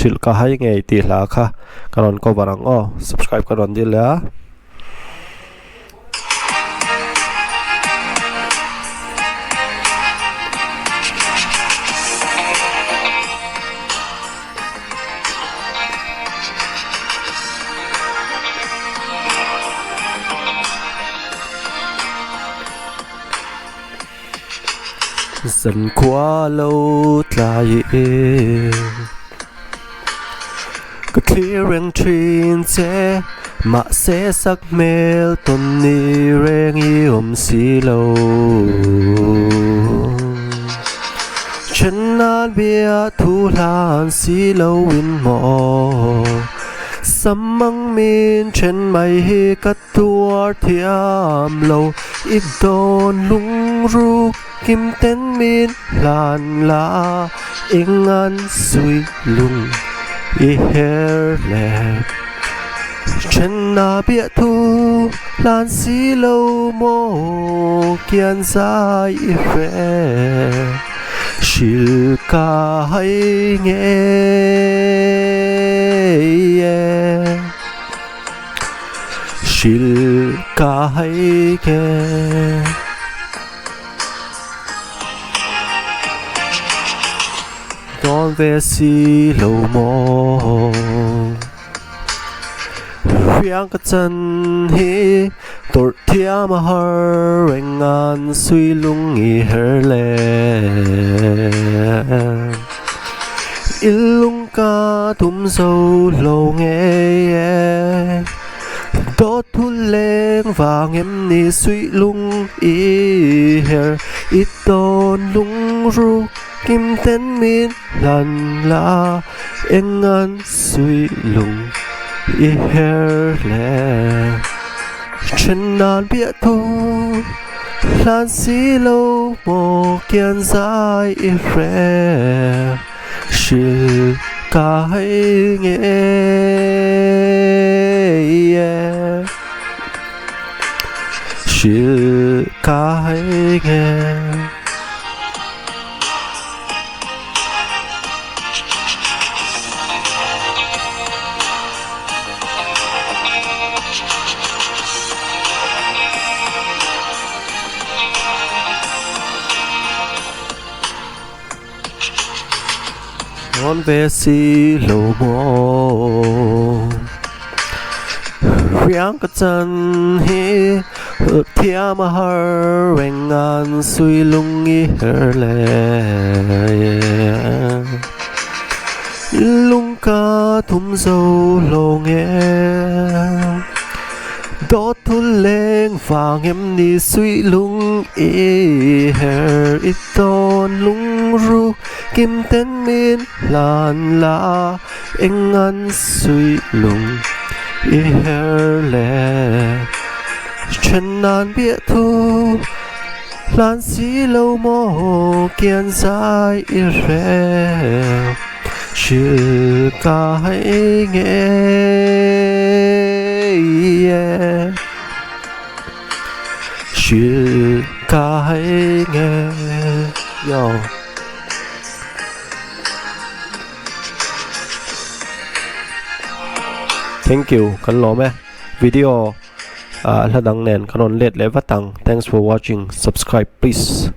shil ka hai nge ti hla kha kanon ko barang o subscribe kanon dil ya dần qua lâu lại có clear and train xe mà sẽ sắc mel tuần ni reng yom si lâu chân an bia thu lan si lâu in mò sắm măng min chân mày hi cắt tua thiam lâu ít đồn lung ru kim tên min lan la ing an suy lung i her lẹ chân na bia thu lan si lâu mô kian sa i phê shil ca hay nghe shil ca hay nghe đón về si lâu mô riêng cái chân hi tổ thiam har anh an suy lung i her lệ ilung ca thum sâu lâu nghe đốt thun lên vàng em ni suy lung i her ít tôn lung ru kim tên min lần la anh an suy lung i her lệ chân nan bia thu lan si lâu mô kian dài i phê shil ca hay nghe shil ca hay nghe đón về si lâu mô riêng cái chân hi thiam har anh an suy lung i her lệ lung ca thum dâu lâu nghe đốt thun lên vàng em đi suy lung i her ít tôn lung ru kim tên min lan la anh an suy lung i her lệ chân nan bia thu lan si lâu mô kian dài i rè shil ca hay nghe shil ca hay nghe yo thank you kan lo me video la dang nen kanon let le watang thanks for watching subscribe please